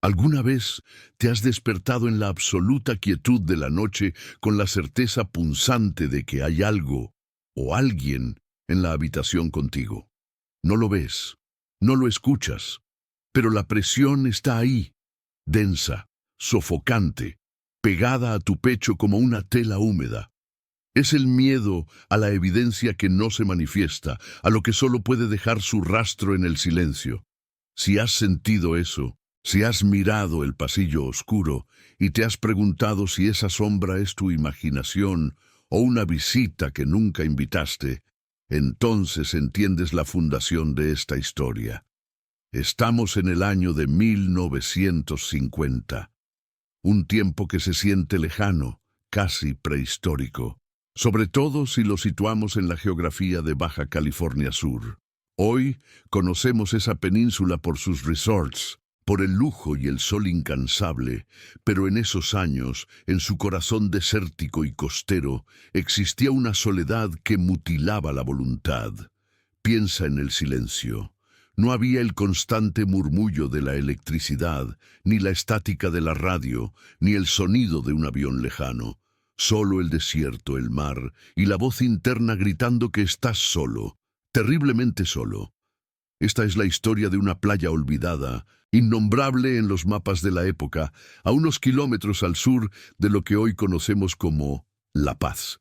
¿Alguna vez te has despertado en la absoluta quietud de la noche con la certeza punzante de que hay algo o alguien en la habitación contigo? No lo ves, no lo escuchas, pero la presión está ahí, densa, sofocante, pegada a tu pecho como una tela húmeda. Es el miedo a la evidencia que no se manifiesta, a lo que solo puede dejar su rastro en el silencio. Si has sentido eso, si has mirado el pasillo oscuro y te has preguntado si esa sombra es tu imaginación o una visita que nunca invitaste, entonces entiendes la fundación de esta historia. Estamos en el año de 1950, un tiempo que se siente lejano, casi prehistórico, sobre todo si lo situamos en la geografía de Baja California Sur. Hoy conocemos esa península por sus resorts, por el lujo y el sol incansable, pero en esos años, en su corazón desértico y costero, existía una soledad que mutilaba la voluntad. Piensa en el silencio. No había el constante murmullo de la electricidad, ni la estática de la radio, ni el sonido de un avión lejano. Solo el desierto, el mar, y la voz interna gritando que estás solo, terriblemente solo. Esta es la historia de una playa olvidada, innombrable en los mapas de la época, a unos kilómetros al sur de lo que hoy conocemos como La Paz.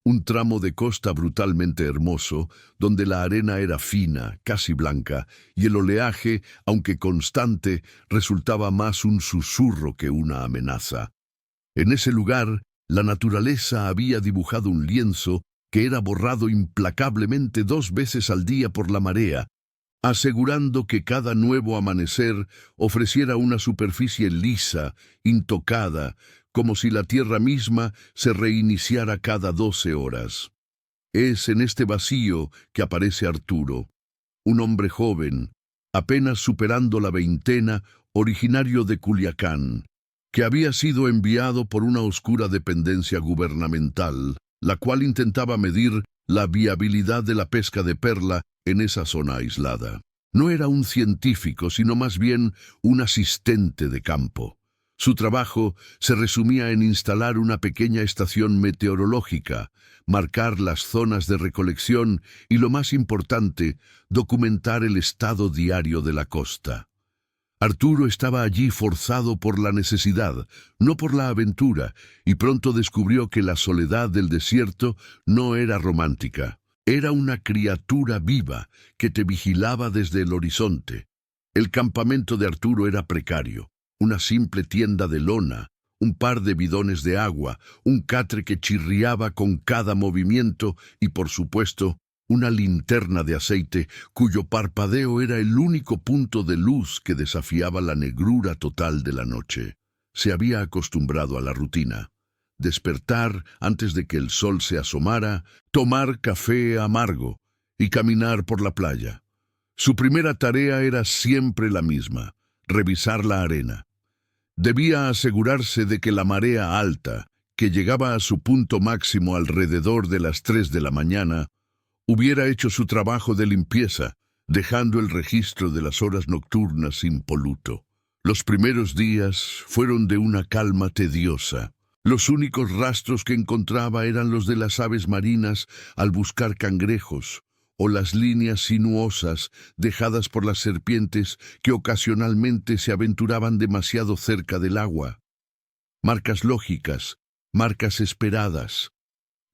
Un tramo de costa brutalmente hermoso, donde la arena era fina, casi blanca, y el oleaje, aunque constante, resultaba más un susurro que una amenaza. En ese lugar, la naturaleza había dibujado un lienzo que era borrado implacablemente 2 veces al día por la marea, asegurando que cada nuevo amanecer ofreciera una superficie lisa, intocada, como si la tierra misma se reiniciara cada 12 horas. Es en este vacío que aparece Arturo, un hombre joven, apenas superando la veintena, originario de Culiacán, que había sido enviado por una oscura dependencia gubernamental, la cual intentaba medir la viabilidad de la pesca de perla en esa zona aislada. No era un científico, sino más bien un asistente de campo. Su trabajo se resumía en instalar una pequeña estación meteorológica, marcar las zonas de recolección y, lo más importante, documentar el estado diario de la costa. Arturo estaba allí forzado por la necesidad, no por la aventura, y pronto descubrió que la soledad del desierto no era romántica. Era una criatura viva que te vigilaba desde el horizonte. El campamento de Arturo era precario. Una simple tienda de lona, un par de bidones de agua, un catre que chirriaba con cada movimiento y, por supuesto, una linterna de aceite cuyo parpadeo era el único punto de luz que desafiaba la negrura total de la noche. Se había acostumbrado a la rutina. Despertar antes de que el sol se asomara, tomar café amargo y caminar por la playa. Su primera tarea era siempre la misma: revisar la arena. Debía asegurarse de que la marea alta, que llegaba a su punto máximo alrededor de las 3 de la mañana, hubiera hecho su trabajo de limpieza, dejando el registro de las horas nocturnas impoluto. Los primeros días fueron de una calma tediosa. Los únicos rastros que encontraba eran los de las aves marinas al buscar cangrejos, o las líneas sinuosas dejadas por las serpientes que ocasionalmente se aventuraban demasiado cerca del agua. Marcas lógicas, marcas esperadas.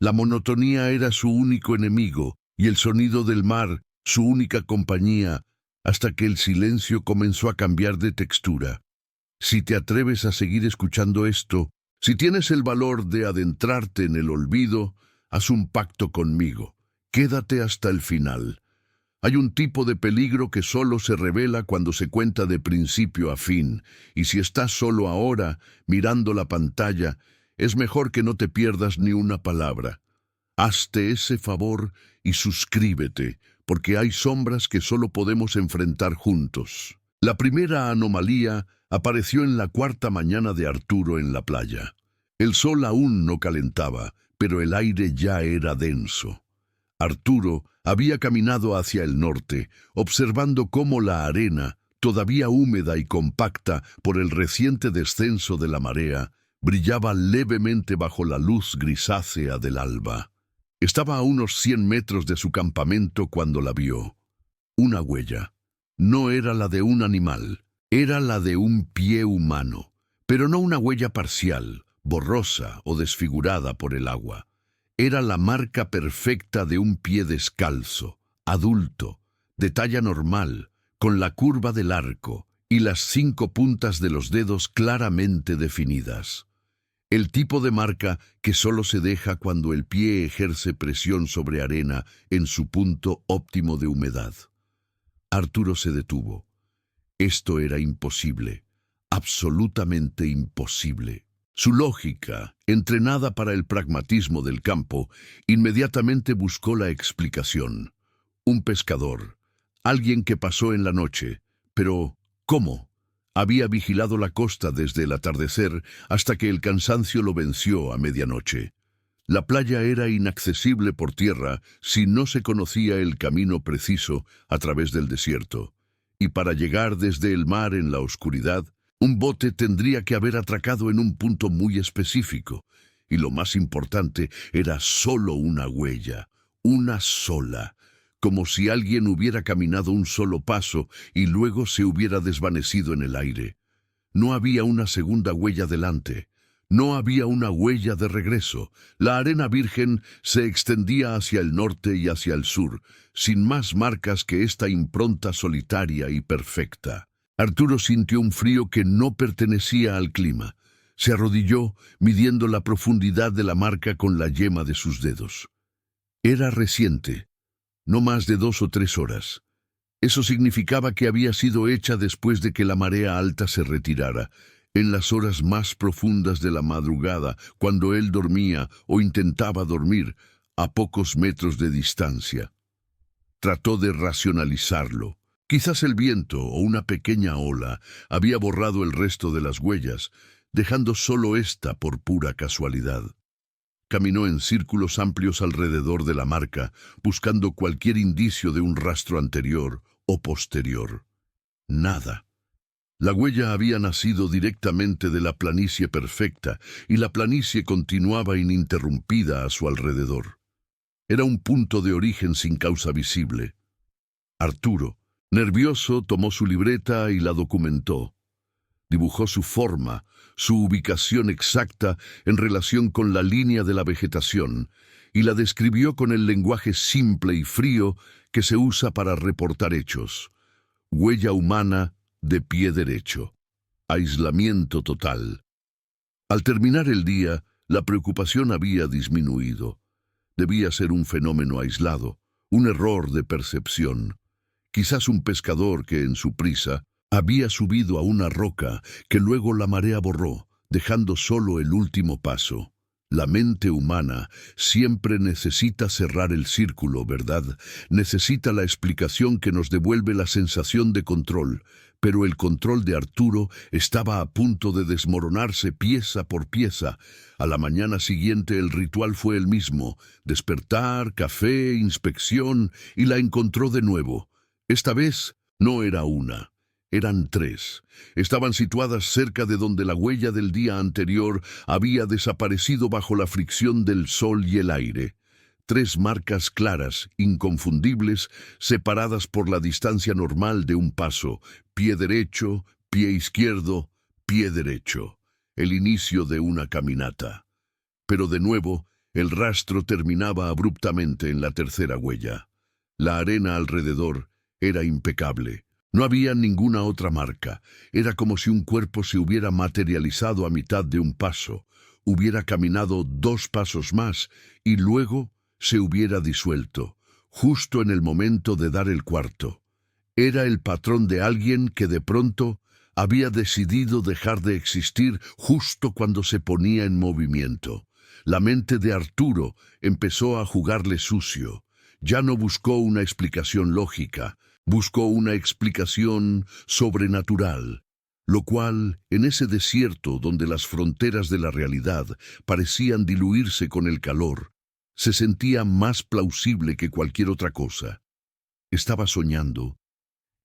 La monotonía era su único enemigo y el sonido del mar su única compañía, hasta que el silencio comenzó a cambiar de textura. Si te atreves a seguir escuchando esto, si tienes el valor de adentrarte en el olvido, haz un pacto conmigo. Quédate hasta el final. Hay un tipo de peligro que solo se revela cuando se cuenta de principio a fin, y si estás solo ahora, mirando la pantalla, es mejor que no te pierdas ni una palabra. Hazte ese favor y suscríbete, porque hay sombras que solo podemos enfrentar juntos. La primera anomalía apareció en la 4ª mañana de Arturo en la playa. El sol aún no calentaba, pero el aire ya era denso. Arturo había caminado hacia el norte, observando cómo la arena, todavía húmeda y compacta por el reciente descenso de la marea, brillaba levemente bajo la luz grisácea del alba. Estaba a unos 100 metros de su campamento cuando la vio. Una huella. No era la de un animal, era la de un pie humano, pero no una huella parcial, borrosa o desfigurada por el agua. Era la marca perfecta de un pie descalzo, adulto, de talla normal, con la curva del arco y las 5 puntas de los dedos claramente definidas. El tipo de marca que solo se deja cuando el pie ejerce presión sobre arena en su punto óptimo de humedad. Arturo se detuvo. Esto era imposible, absolutamente imposible. Su lógica, entrenada para el pragmatismo del campo, inmediatamente buscó la explicación. Un pescador, alguien que pasó en la noche, pero ¿cómo? Había vigilado la costa desde el atardecer hasta que el cansancio lo venció a medianoche. La playa era inaccesible por tierra si no se conocía el camino preciso a través del desierto, y para llegar desde el mar en la oscuridad, un bote tendría que haber atracado en un punto muy específico, y lo más importante era solo una huella, una sola, como si alguien hubiera caminado un solo paso y luego se hubiera desvanecido en el aire. No había una segunda huella delante. No había una huella de regreso. La arena virgen se extendía hacia el norte y hacia el sur, sin más marcas que esta impronta solitaria y perfecta. Arturo sintió un frío que no pertenecía al clima. Se arrodilló, midiendo la profundidad de la marca con la yema de sus dedos. Era reciente, no más de 2 o 3 horas. Eso significaba que había sido hecha después de que la marea alta se retirara, en las horas más profundas de la madrugada, cuando él dormía o intentaba dormir, a pocos metros de distancia. Trató de racionalizarlo. Quizás el viento o una pequeña ola había borrado el resto de las huellas, dejando solo esta por pura casualidad. Caminó en círculos amplios alrededor de la marca, buscando cualquier indicio de un rastro anterior o posterior. Nada. La huella había nacido directamente de la planicie perfecta, y la planicie continuaba ininterrumpida a su alrededor. Era un punto de origen sin causa visible. Arturo, nervioso, tomó su libreta y la documentó. Dibujó su forma, su ubicación exacta en relación con la línea de la vegetación, y la describió con el lenguaje simple y frío que se usa para reportar hechos. Huella humana de pie derecho. Aislamiento total. Al terminar el día, la preocupación había disminuido. Debía ser un fenómeno aislado, un error de percepción. Quizás un pescador que, en su prisa, había subido a una roca que luego la marea borró, dejando solo el último paso. La mente humana siempre necesita cerrar el círculo, ¿verdad? Necesita la explicación que nos devuelve la sensación de control, pero el control de Arturo estaba a punto de desmoronarse pieza por pieza. A la mañana siguiente el ritual fue el mismo: despertar, café, inspección, y la encontró de nuevo. Esta vez no era una. Eran 3. Estaban situadas cerca de donde la huella del día anterior había desaparecido bajo la fricción del sol y el aire. 3 marcas claras, inconfundibles, separadas por la distancia normal de un paso: pie derecho, pie izquierdo, pie derecho. El inicio de una caminata. Pero de nuevo, el rastro terminaba abruptamente en la tercera huella. La arena alrededor era impecable. No había ninguna otra marca. Era como si un cuerpo se hubiera materializado a mitad de un paso, hubiera caminado 2 pasos más y luego se hubiera disuelto, justo en el momento de dar el cuarto. Era el patrón de alguien que de pronto había decidido dejar de existir justo cuando se ponía en movimiento. La mente de Arturo empezó a jugarle sucio. Ya no buscó una explicación lógica. Buscó una explicación sobrenatural, lo cual, en ese desierto donde las fronteras de la realidad parecían diluirse con el calor, se sentía más plausible que cualquier otra cosa. Estaba soñando.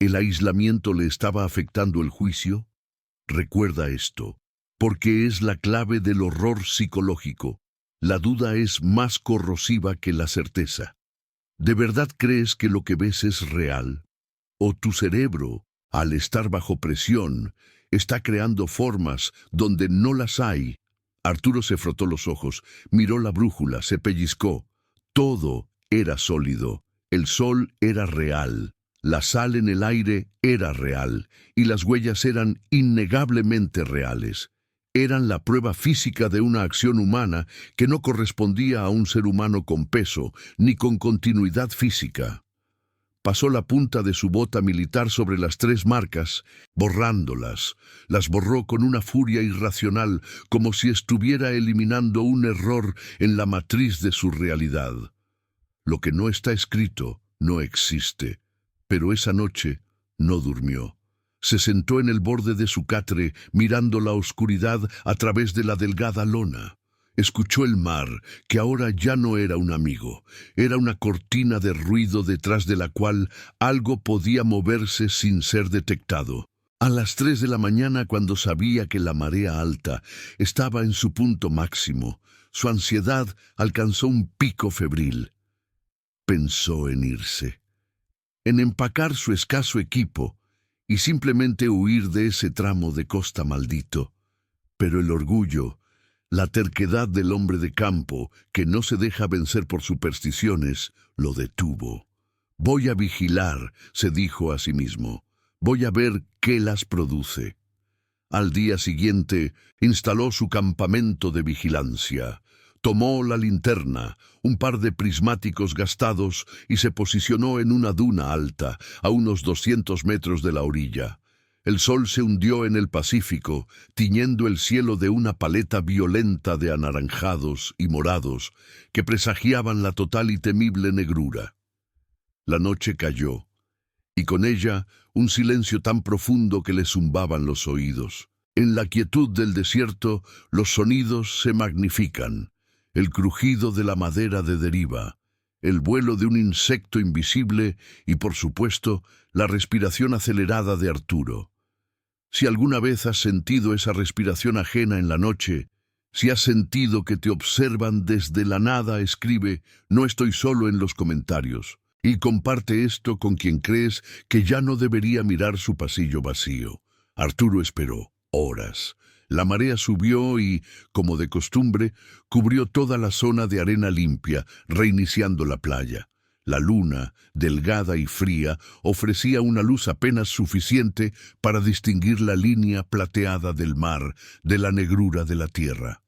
¿El aislamiento le estaba afectando el juicio? Recuerda esto, porque es la clave del horror psicológico. La duda es más corrosiva que la certeza. ¿De verdad crees que lo que ves es real? ¿O tu cerebro, al estar bajo presión, está creando formas donde no las hay? Arturo se frotó los ojos, miró la brújula, se pellizcó. Todo era sólido. El sol era real. La sal en el aire era real. Y las huellas eran innegablemente reales. Eran la prueba física de una acción humana que no correspondía a un ser humano con peso, ni con continuidad física. Pasó la punta de su bota militar sobre las 3 marcas, borrándolas. Las borró con una furia irracional, como si estuviera eliminando un error en la matriz de su realidad. Lo que no está escrito no existe. Pero esa noche no durmió. Se sentó en el borde de su catre, mirando la oscuridad a través de la delgada lona. Escuchó el mar, que ahora ya no era un amigo. Era una cortina de ruido detrás de la cual algo podía moverse sin ser detectado. A las 3 de la mañana, cuando sabía que la marea alta estaba en su punto máximo, su ansiedad alcanzó un pico febril. Pensó en irse, en empacar su escaso equipo y simplemente huir de ese tramo de costa maldito. Pero el orgullo, la terquedad del hombre de campo, que no se deja vencer por supersticiones, lo detuvo. «Voy a vigilar», se dijo a sí mismo. «Voy a ver qué las produce». Al día siguiente, instaló su campamento de vigilancia. Tomó la linterna, un par de prismáticos gastados y se posicionó en una duna alta, a unos 200 metros de la orilla. El sol se hundió en el Pacífico, tiñendo el cielo de una paleta violenta de anaranjados y morados que presagiaban la total y temible negrura. La noche cayó, y con ella un silencio tan profundo que le zumbaban los oídos. En la quietud del desierto, los sonidos se magnifican. El crujido de la madera de deriva, el vuelo de un insecto invisible y, por supuesto, la respiración acelerada de Arturo. Si alguna vez has sentido esa respiración ajena en la noche, si has sentido que te observan desde la nada, escribe «No estoy solo» en los comentarios y comparte esto con quien crees que ya no debería mirar su pasillo vacío. Arturo esperó horas. La marea subió y, como de costumbre, cubrió toda la zona de arena limpia, reiniciando la playa. La luna, delgada y fría, ofrecía una luz apenas suficiente para distinguir la línea plateada del mar de la negrura de la tierra.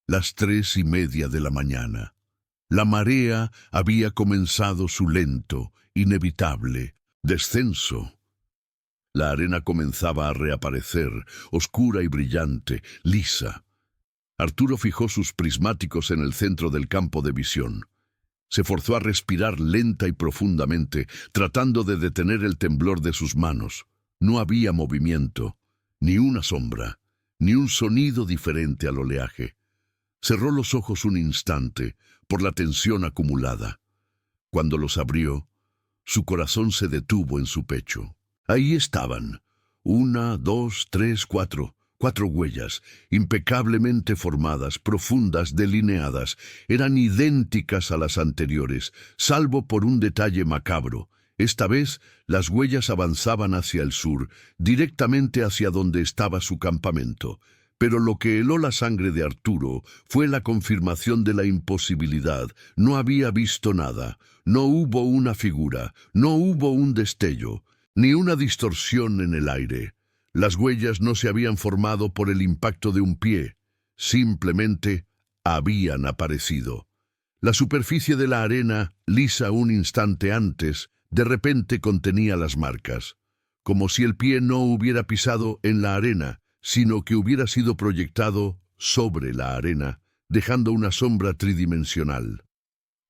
Las 3:30 de la mañana. La marea había comenzado su lento, inevitable descenso. La arena comenzaba a reaparecer, oscura y brillante, lisa. Arturo fijó sus prismáticos en el centro del campo de visión. Se forzó a respirar lenta y profundamente, tratando de detener el temblor de sus manos. No había movimiento, ni una sombra, ni un sonido diferente al oleaje. Cerró los ojos un instante, por la tensión acumulada. Cuando los abrió, su corazón se detuvo en su pecho. Ahí estaban, 1, 2, 3, 4 huellas, impecablemente formadas, profundas, delineadas. Eran idénticas a las anteriores, salvo por un detalle macabro. Esta vez, las huellas avanzaban hacia el sur, directamente hacia donde estaba su campamento. Pero lo que heló la sangre de Arturo fue la confirmación de la imposibilidad. No había visto nada, no hubo una figura, no hubo un destello, ni una distorsión en el aire. Las huellas no se habían formado por el impacto de un pie, simplemente habían aparecido. La superficie de la arena, lisa un instante antes, de repente contenía las marcas, como si el pie no hubiera pisado en la arena, sino que hubiera sido proyectado sobre la arena, dejando una sombra tridimensional.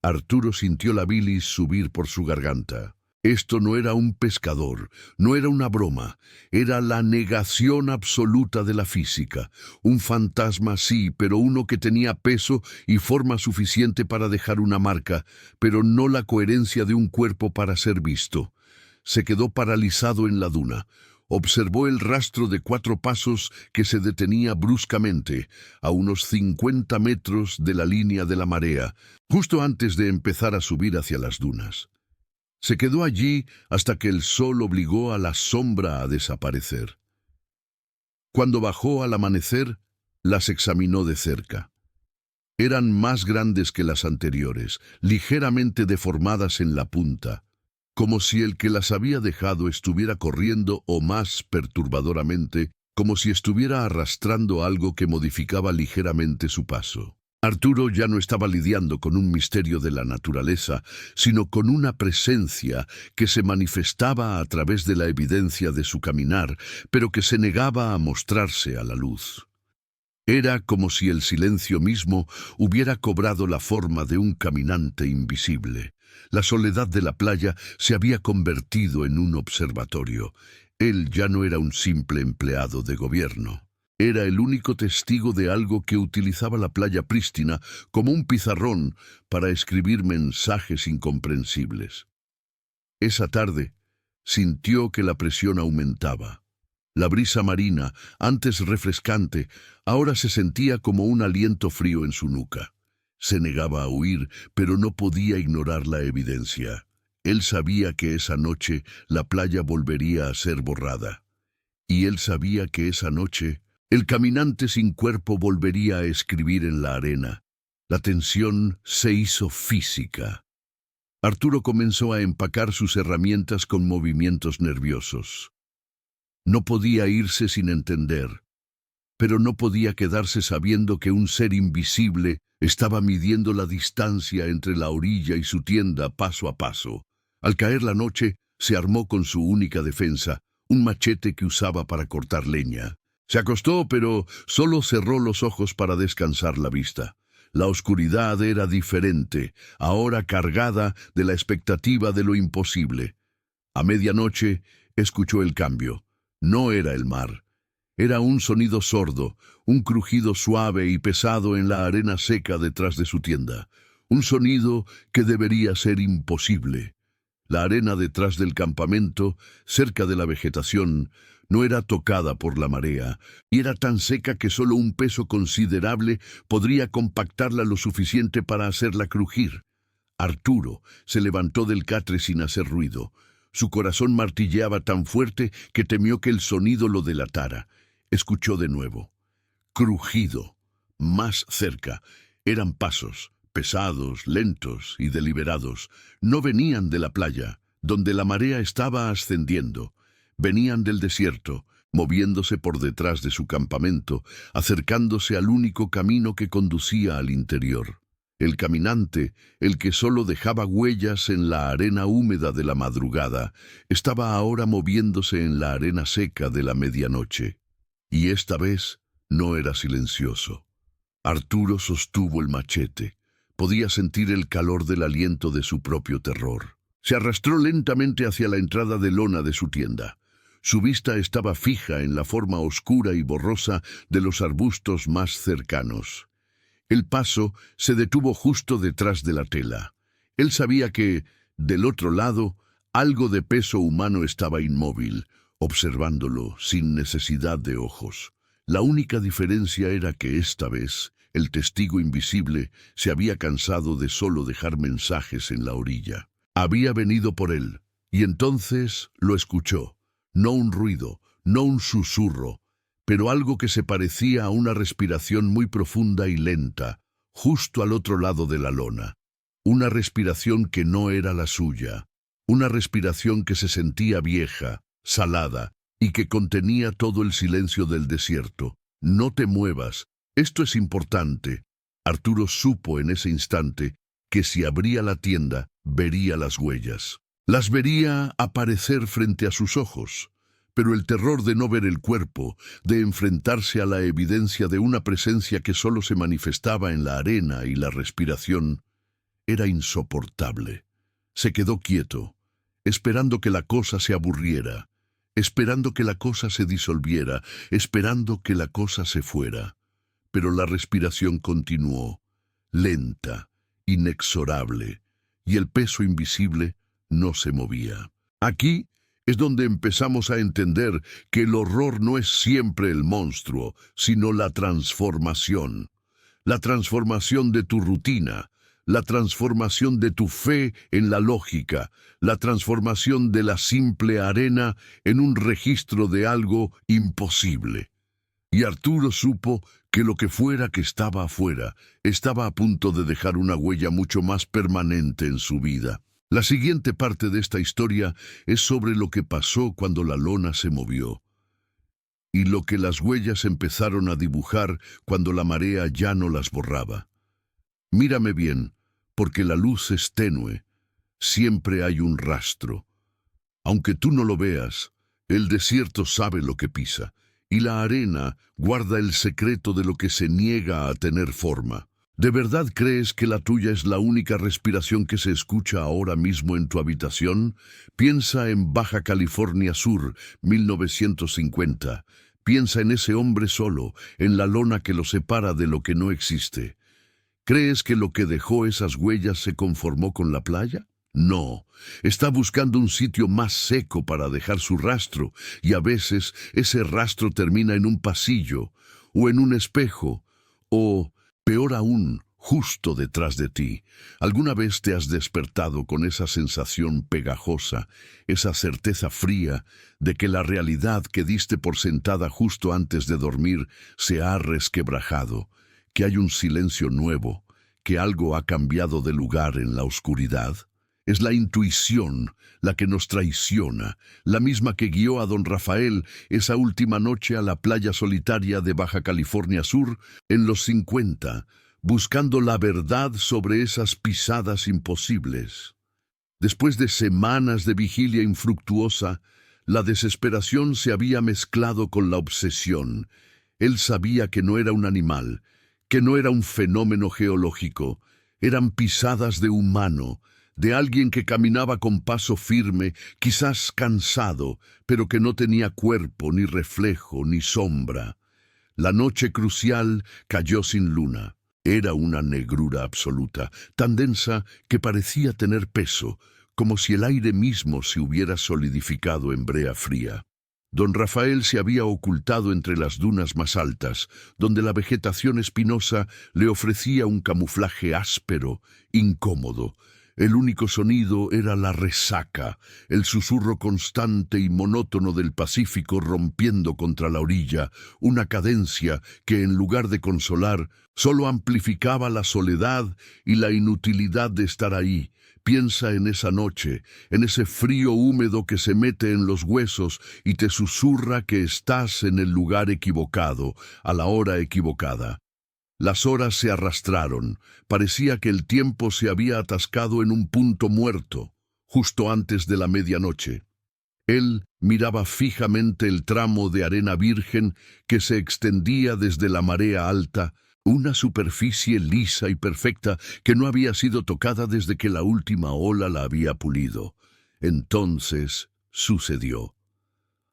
Arturo sintió la bilis subir por su garganta. Esto no era un pescador, no era una broma, era la negación absoluta de la física. Un fantasma sí, pero uno que tenía peso y forma suficiente para dejar una marca, pero no la coherencia de un cuerpo para ser visto. Se quedó paralizado en la duna. Observó el rastro de 4 pasos que se detenía bruscamente, a unos 50 metros de la línea de la marea, justo antes de empezar a subir hacia las dunas. Se quedó allí hasta que el sol obligó a la sombra a desaparecer. Cuando bajó al amanecer, las examinó de cerca. Eran más grandes que las anteriores, ligeramente deformadas en la punta, como si el que las había dejado estuviera corriendo o más perturbadoramente, como si estuviera arrastrando algo que modificaba ligeramente su paso. Arturo ya no estaba lidiando con un misterio de la naturaleza, sino con una presencia que se manifestaba a través de la evidencia de su caminar, pero que se negaba a mostrarse a la luz. Era como si el silencio mismo hubiera cobrado la forma de un caminante invisible. La soledad de la playa se había convertido en un observatorio. Él ya no era un simple empleado de gobierno. Era el único testigo de algo que utilizaba la playa prístina como un pizarrón para escribir mensajes incomprensibles. Esa tarde sintió que la presión aumentaba. La brisa marina, antes refrescante, ahora se sentía como un aliento frío en su nuca. Se negaba a huir, pero no podía ignorar la evidencia. Él sabía que esa noche la playa volvería a ser borrada. Y él sabía que esa noche el caminante sin cuerpo volvería a escribir en la arena. La tensión se hizo física. Arturo comenzó a empacar sus herramientas con movimientos nerviosos. No podía irse sin entender, pero no podía quedarse sabiendo que un ser invisible estaba midiendo la distancia entre la orilla y su tienda paso a paso. Al caer la noche, se armó con su única defensa, un machete que usaba para cortar leña. Se acostó, pero solo cerró los ojos para descansar la vista. La oscuridad era diferente, ahora cargada de la expectativa de lo imposible. A medianoche, escuchó el cambio. No era el mar. Era un sonido sordo, un crujido suave y pesado en la arena seca detrás de su tienda. Un sonido que debería ser imposible. La arena detrás del campamento, cerca de la vegetación, no era tocada por la marea, y era tan seca que solo un peso considerable podría compactarla lo suficiente para hacerla crujir. Arturo se levantó del catre sin hacer ruido. Su corazón martilleaba tan fuerte que temió que el sonido lo delatara. Escuchó de nuevo. Crujido. Más cerca. Eran pasos, pesados, lentos y deliberados. No venían de la playa, donde la marea estaba ascendiendo. Venían del desierto, moviéndose por detrás de su campamento, acercándose al único camino que conducía al interior. El caminante, el que solo dejaba huellas en la arena húmeda de la madrugada, estaba ahora moviéndose en la arena seca de la medianoche. Y esta vez no era silencioso. Arturo sostuvo el machete. Podía sentir el calor del aliento de su propio terror. Se arrastró lentamente hacia la entrada de lona de su tienda. Su vista estaba fija en la forma oscura y borrosa de los arbustos más cercanos. El paso se detuvo justo detrás de la tela. Él sabía que, del otro lado, algo de peso humano estaba inmóvil, observándolo sin necesidad de ojos. La única diferencia era que esta vez, el testigo invisible se había cansado de solo dejar mensajes en la orilla. Había venido por él, y entonces lo escuchó. No un ruido, no un susurro, pero algo que se parecía a una respiración muy profunda y lenta, justo al otro lado de la lona. Una respiración que no era la suya, una respiración que se sentía vieja, salada, y que contenía todo el silencio del desierto. No te muevas, esto es importante. Arturo supo en ese instante que si abría la tienda, vería las huellas. Las vería aparecer frente a sus ojos, pero el terror de no ver el cuerpo, de enfrentarse a la evidencia de una presencia que solo se manifestaba en la arena y la respiración, era insoportable. Se quedó quieto, esperando que la cosa se aburriera, esperando que la cosa se disolviera, esperando que la cosa se fuera. Pero la respiración continuó, lenta, inexorable, y el peso invisible no se movía. Aquí es donde empezamos a entender que el horror no es siempre el monstruo, sino la transformación. La transformación de tu rutina, la transformación de tu fe en la lógica, la transformación de la simple arena en un registro de algo imposible. Y Arturo supo que lo que fuera que estaba afuera estaba a punto de dejar una huella mucho más permanente en su vida. La siguiente parte de esta historia es sobre lo que pasó cuando la lona se movió y lo que las huellas empezaron a dibujar cuando la marea ya no las borraba. Mírame bien, porque la luz es tenue. Siempre hay un rastro. Aunque tú no lo veas, el desierto sabe lo que pisa, y la arena guarda el secreto de lo que se niega a tener forma. ¿De verdad crees que la tuya es la única respiración que se escucha ahora mismo en tu habitación? Piensa en Baja California Sur, 1950. Piensa en ese hombre solo, en la lona que lo separa de lo que no existe. ¿Crees que lo que dejó esas huellas se conformó con la playa? No, está buscando un sitio más seco para dejar su rastro, y a veces ese rastro termina en un pasillo, o en un espejo, o, peor aún, justo detrás de ti. ¿Alguna vez te has despertado con esa sensación pegajosa, esa certeza fría de que la realidad que diste por sentada justo antes de dormir se ha resquebrajado, que hay un silencio nuevo, que algo ha cambiado de lugar en la oscuridad? Es la intuición la que nos traiciona, la misma que guió a don Rafael esa última noche a la playa solitaria de Baja California Sur en los 50, buscando la verdad sobre esas pisadas imposibles. Después de semanas de vigilia infructuosa, la desesperación se había mezclado con la obsesión. Él sabía que no era un animal, que no era un fenómeno geológico, eran pisadas de humano, de alguien que caminaba con paso firme, quizás cansado, pero que no tenía cuerpo, ni reflejo, ni sombra. La noche crucial cayó sin luna. Era una negrura absoluta, tan densa que parecía tener peso, como si el aire mismo se hubiera solidificado en brea fría. Don Rafael se había ocultado entre las dunas más altas, donde la vegetación espinosa le ofrecía un camuflaje áspero, incómodo. El único sonido era la resaca, el susurro constante y monótono del Pacífico rompiendo contra la orilla, una cadencia que en lugar de consolar, solo amplificaba la soledad y la inutilidad de estar ahí. Piensa en esa noche, en ese frío húmedo que se mete en los huesos y te susurra que estás en el lugar equivocado, a la hora equivocada. Las horas se arrastraron, parecía que el tiempo se había atascado en un punto muerto, justo antes de la medianoche. Él miraba fijamente el tramo de arena virgen que se extendía desde la marea alta, una superficie lisa y perfecta que no había sido tocada desde que la última ola la había pulido. Entonces sucedió.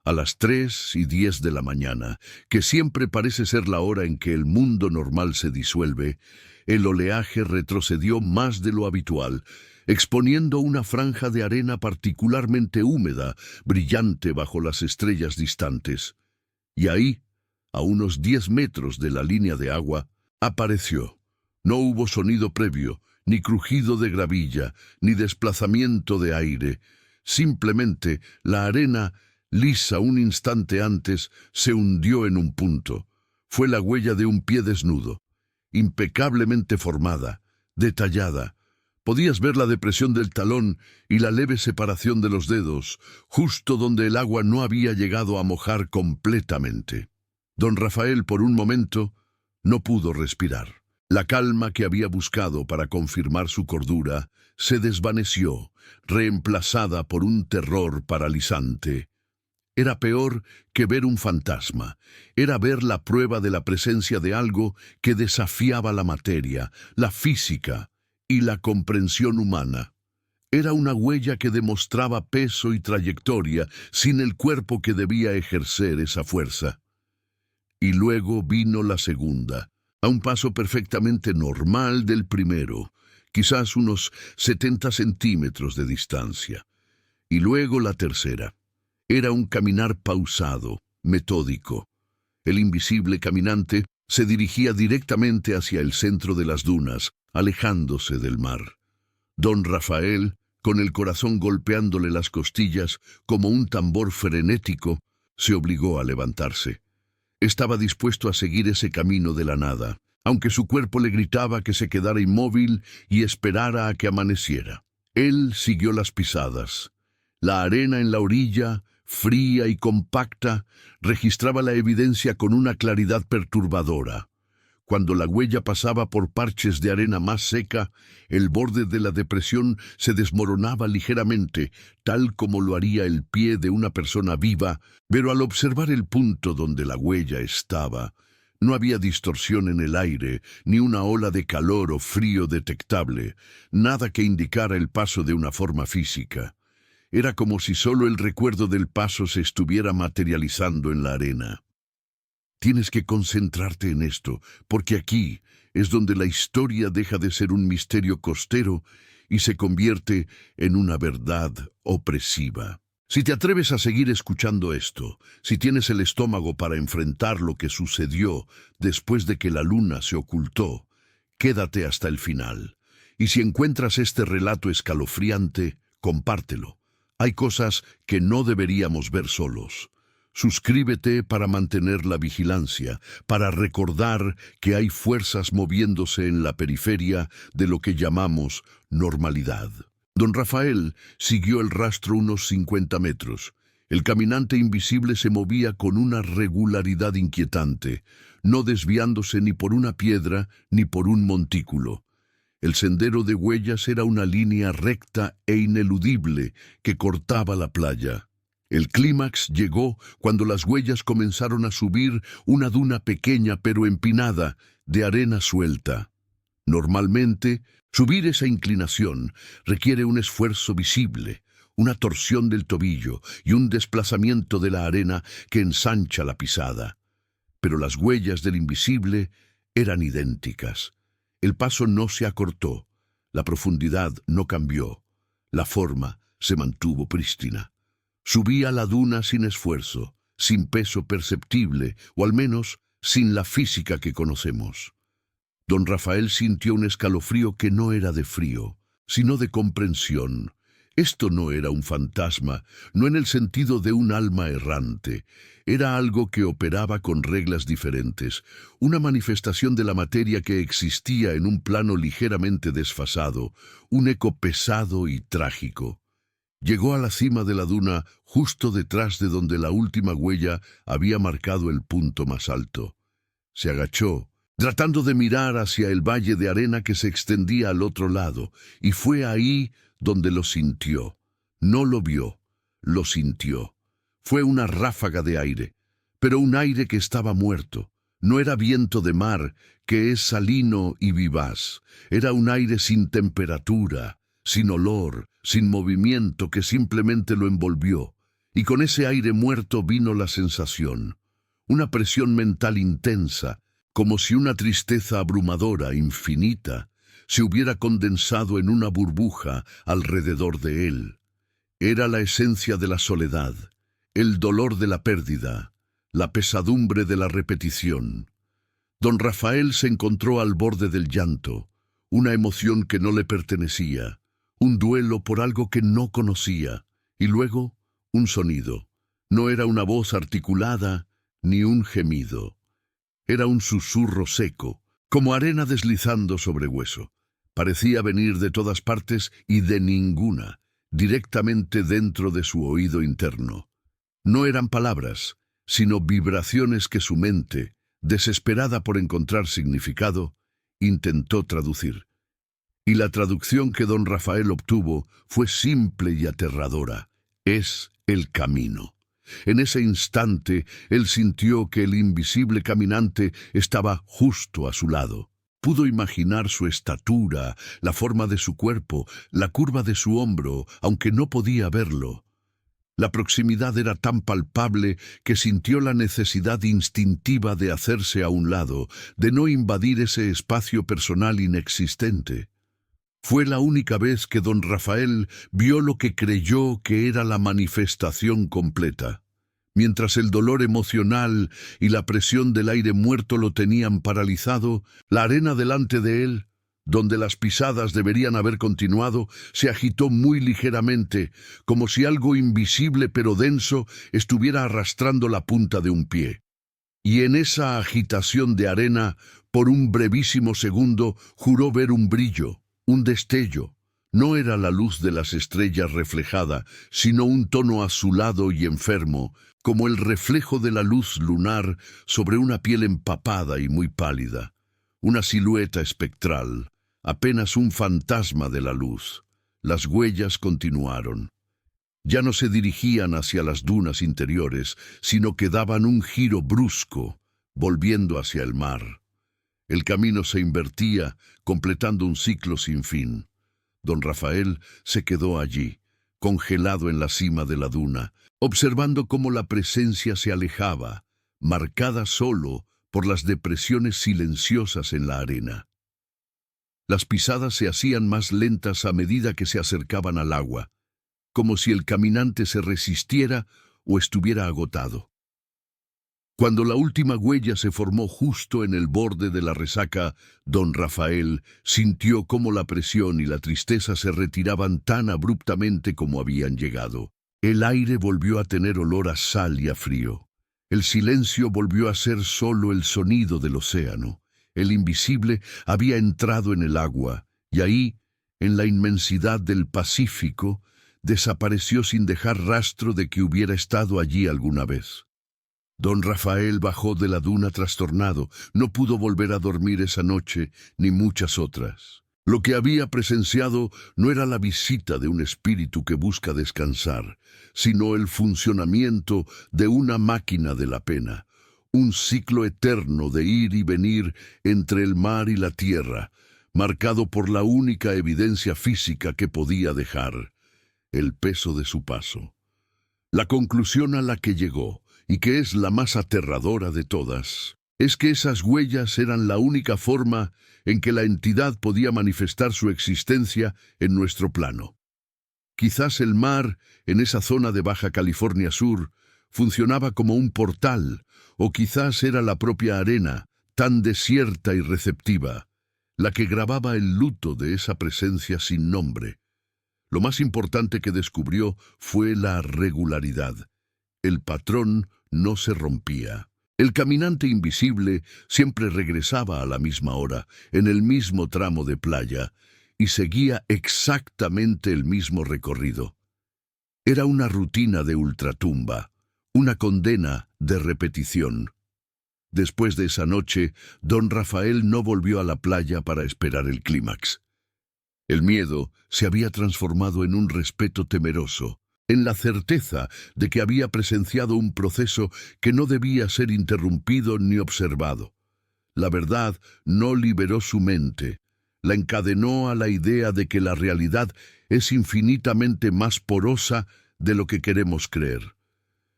A las 3:10 de la mañana, que siempre parece ser la hora en que el mundo normal se disuelve, el oleaje retrocedió más de lo habitual, exponiendo una franja de arena particularmente húmeda, brillante bajo las estrellas distantes. Y ahí, a unos 10 metros de la línea de agua, apareció. No hubo sonido previo, ni crujido de gravilla, ni desplazamiento de aire. Simplemente la arena, lisa un instante antes, se hundió en un punto. Fue la huella de un pie desnudo, impecablemente formada, detallada. Podías ver la depresión del talón y la leve separación de los dedos, justo donde el agua no había llegado a mojar completamente. Don Rafael, por un momento, no pudo respirar. La calma que había buscado para confirmar su cordura se desvaneció, reemplazada por un terror paralizante. Era peor que ver un fantasma. Era ver la prueba de la presencia de algo que desafiaba la materia, la física y la comprensión humana. Era una huella que demostraba peso y trayectoria sin el cuerpo que debía ejercer esa fuerza. Y luego vino la segunda, a un paso perfectamente normal del primero, quizás unos 70 centímetros de distancia. Y luego la tercera. Era un caminar pausado, metódico. El invisible caminante se dirigía directamente hacia el centro de las dunas, alejándose del mar. Don Rafael, con el corazón golpeándole las costillas como un tambor frenético, se obligó a levantarse. Estaba dispuesto a seguir ese camino de la nada, aunque su cuerpo le gritaba que se quedara inmóvil y esperara a que amaneciera. Él siguió las pisadas. La arena en la orilla, fría y compacta, registraba la evidencia con una claridad perturbadora. Cuando la huella pasaba por parches de arena más seca, el borde de la depresión se desmoronaba ligeramente, tal como lo haría el pie de una persona viva, pero al observar el punto donde la huella estaba, no había distorsión en el aire, ni una ola de calor o frío detectable, nada que indicara el paso de una forma física. Era como si solo el recuerdo del paso se estuviera materializando en la arena. Tienes que concentrarte en esto, porque aquí es donde la historia deja de ser un misterio costero y se convierte en una verdad opresiva. Si te atreves a seguir escuchando esto, si tienes el estómago para enfrentar lo que sucedió después de que la luna se ocultó, quédate hasta el final. Y si encuentras este relato escalofriante, compártelo. Hay cosas que no deberíamos ver solos. Suscríbete para mantener la vigilancia, para recordar que hay fuerzas moviéndose en la periferia de lo que llamamos normalidad. Don Rafael siguió el rastro unos 50 metros. El caminante invisible se movía con una regularidad inquietante, no desviándose ni por una piedra ni por un montículo. El sendero de huellas era una línea recta e ineludible que cortaba la playa. El clímax llegó cuando las huellas comenzaron a subir una duna pequeña pero empinada, de arena suelta. Normalmente, subir esa inclinación requiere un esfuerzo visible, una torsión del tobillo y un desplazamiento de la arena que ensancha la pisada. Pero las huellas del invisible eran idénticas. El paso no se acortó, la profundidad no cambió, la forma se mantuvo prístina. Subía la duna sin esfuerzo, sin peso perceptible, o al menos sin la física que conocemos. Don Rafael sintió un escalofrío que no era de frío, sino de comprensión. Esto no era un fantasma, no en el sentido de un alma errante. Era algo que operaba con reglas diferentes, una manifestación de la materia que existía en un plano ligeramente desfasado, un eco pesado y trágico. Llegó a la cima de la duna justo detrás de donde la última huella había marcado el punto más alto. Se agachó, tratando de mirar hacia el valle de arena que se extendía al otro lado, y fue ahí donde lo sintió. No lo vio, lo sintió. Fue una ráfaga de aire, pero un aire que estaba muerto. No era viento de mar, que es salino y vivaz. Era un aire sin temperatura, sin olor, sin movimiento, que simplemente lo envolvió. Y con ese aire muerto vino la sensación, una presión mental intensa, como si una tristeza abrumadora, infinita, se hubiera condensado en una burbuja alrededor de él. Era la esencia de la soledad, el dolor de la pérdida, la pesadumbre de la repetición. Don Rafael se encontró al borde del llanto, una emoción que no le pertenecía, un duelo por algo que no conocía, y luego un sonido. No era una voz articulada ni un gemido. Era un susurro seco, como arena deslizando sobre hueso. Parecía venir de todas partes y de ninguna, directamente dentro de su oído interno. No eran palabras, sino vibraciones que su mente, desesperada por encontrar significado, intentó traducir. Y la traducción que don Rafael obtuvo fue simple y aterradora. Es el camino. En ese instante, él sintió que el invisible caminante estaba justo a su lado. Pudo imaginar su estatura, la forma de su cuerpo, la curva de su hombro, aunque no podía verlo. La proximidad era tan palpable que sintió la necesidad instintiva de hacerse a un lado, de no invadir ese espacio personal inexistente. Fue la única vez que don Rafael vio lo que creyó que era la manifestación completa. Mientras el dolor emocional y la presión del aire muerto lo tenían paralizado, la arena delante de él, donde las pisadas deberían haber continuado, se agitó muy ligeramente, como si algo invisible pero denso estuviera arrastrando la punta de un pie. Y en esa agitación de arena, por un brevísimo segundo, juró ver un brillo, un destello. No era la luz de las estrellas reflejada, sino un tono azulado y enfermo, como el reflejo de la luz lunar sobre una piel empapada y muy pálida. Una silueta espectral, apenas un fantasma de la luz. Las huellas continuaron. Ya no se dirigían hacia las dunas interiores, sino que daban un giro brusco, volviendo hacia el mar. El camino se invertía, completando un ciclo sin fin. Don Rafael se quedó allí, congelado en la cima de la duna, observando cómo la presencia se alejaba, marcada solo por las depresiones silenciosas en la arena. Las pisadas se hacían más lentas a medida que se acercaban al agua, como si el caminante se resistiera o estuviera agotado. Cuando la última huella se formó justo en el borde de la resaca, don Rafael sintió cómo la presión y la tristeza se retiraban tan abruptamente como habían llegado. El aire volvió a tener olor a sal y a frío. El silencio volvió a ser solo el sonido del océano. El invisible había entrado en el agua, y ahí, en la inmensidad del Pacífico, desapareció sin dejar rastro de que hubiera estado allí alguna vez. Don Rafael bajó de la duna trastornado. No pudo volver a dormir esa noche, ni muchas otras. Lo que había presenciado no era la visita de un espíritu que busca descansar, sino el funcionamiento de una máquina de la pena, un ciclo eterno de ir y venir entre el mar y la tierra, marcado por la única evidencia física que podía dejar, el peso de su paso. La conclusión a la que llegó, y que es la más aterradora de todas, es que esas huellas eran la única forma en que la entidad podía manifestar su existencia en nuestro plano. Quizás el mar, en esa zona de Baja California Sur, funcionaba como un portal, o quizás era la propia arena, tan desierta y receptiva, la que grababa el luto de esa presencia sin nombre. Lo más importante que descubrió fue la regularidad. El patrón no se rompía. El caminante invisible siempre regresaba a la misma hora, en el mismo tramo de playa, y seguía exactamente el mismo recorrido. Era una rutina de ultratumba, una condena de repetición. Después de esa noche, don Rafael no volvió a la playa para esperar el clímax. El miedo se había transformado en un respeto temeroso, en la certeza de que había presenciado un proceso que no debía ser interrumpido ni observado. La verdad no liberó su mente, la encadenó a la idea de que la realidad es infinitamente más porosa de lo que queremos creer.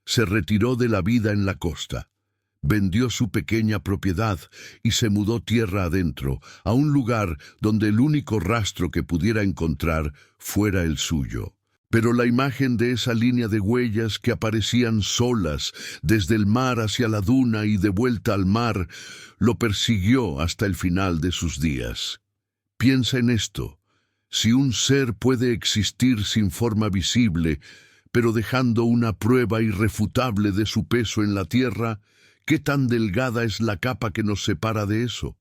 Se retiró de la vida en la costa. Vendió su pequeña propiedad y se mudó tierra adentro, a un lugar donde el único rastro que pudiera encontrar fuera el suyo. Pero la imagen de esa línea de huellas que aparecían solas desde el mar hacia la duna y de vuelta al mar, lo persiguió hasta el final de sus días. Piensa en esto. Si un ser puede existir sin forma visible, pero dejando una prueba irrefutable de su peso en la tierra, ¿qué tan delgada es la capa que nos separa de eso?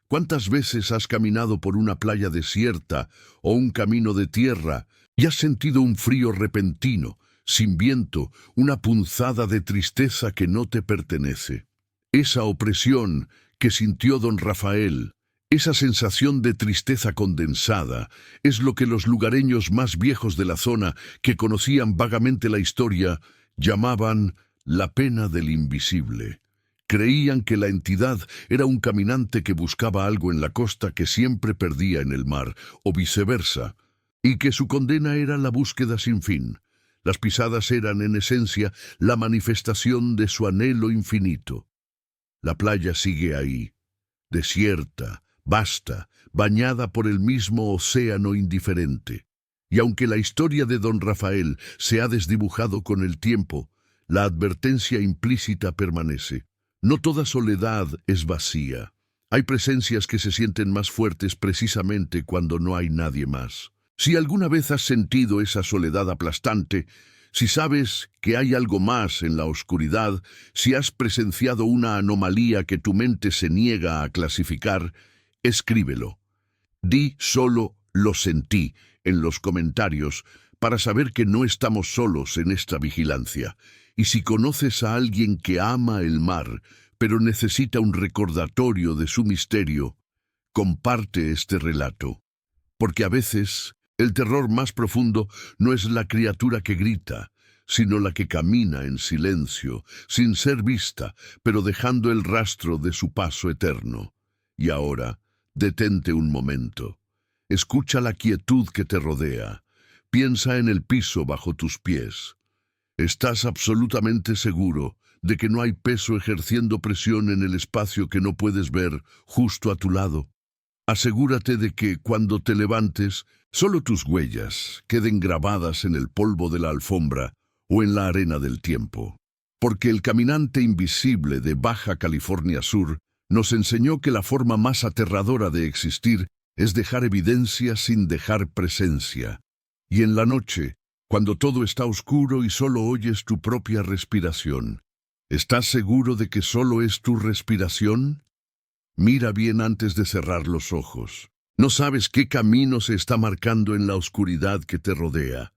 ¿Cuántas veces has caminado por una playa desierta o un camino de tierra y has sentido un frío repentino, sin viento, una punzada de tristeza que no te pertenece? Esa opresión que sintió don Rafael, esa sensación de tristeza condensada, es lo que los lugareños más viejos de la zona, que conocían vagamente la historia, llamaban la pena del invisible. Creían que la entidad era un caminante que buscaba algo en la costa que siempre perdía en el mar, o viceversa, y que su condena era la búsqueda sin fin. Las pisadas eran, en esencia, la manifestación de su anhelo infinito. La playa sigue ahí, desierta, vasta, bañada por el mismo océano indiferente. Y aunque la historia de don Rafael se ha desdibujado con el tiempo, la advertencia implícita permanece. No toda soledad es vacía. Hay presencias que se sienten más fuertes precisamente cuando no hay nadie más. Si alguna vez has sentido esa soledad aplastante, si sabes que hay algo más en la oscuridad, si has presenciado una anomalía que tu mente se niega a clasificar, escríbelo. Di solo "lo sentí" en los comentarios para saber que no estamos solos en esta vigilancia. Y si conoces a alguien que ama el mar, pero necesita un recordatorio de su misterio, comparte este relato. Porque a veces el terror más profundo no es la criatura que grita, sino la que camina en silencio, sin ser vista, pero dejando el rastro de su paso eterno. Y ahora, detente un momento. Escucha la quietud que te rodea. Piensa en el piso bajo tus pies. ¿Estás absolutamente seguro de que no hay peso ejerciendo presión en el espacio que no puedes ver justo a tu lado? Asegúrate de que, cuando te levantes, solo tus huellas queden grabadas en el polvo de la alfombra o en la arena del tiempo. Porque el caminante invisible de Baja California Sur nos enseñó que la forma más aterradora de existir es dejar evidencia sin dejar presencia. Y en la noche, cuando todo está oscuro y solo oyes tu propia respiración, ¿estás seguro de que solo es tu respiración? Mira bien antes de cerrar los ojos. No sabes qué camino se está marcando en la oscuridad que te rodea.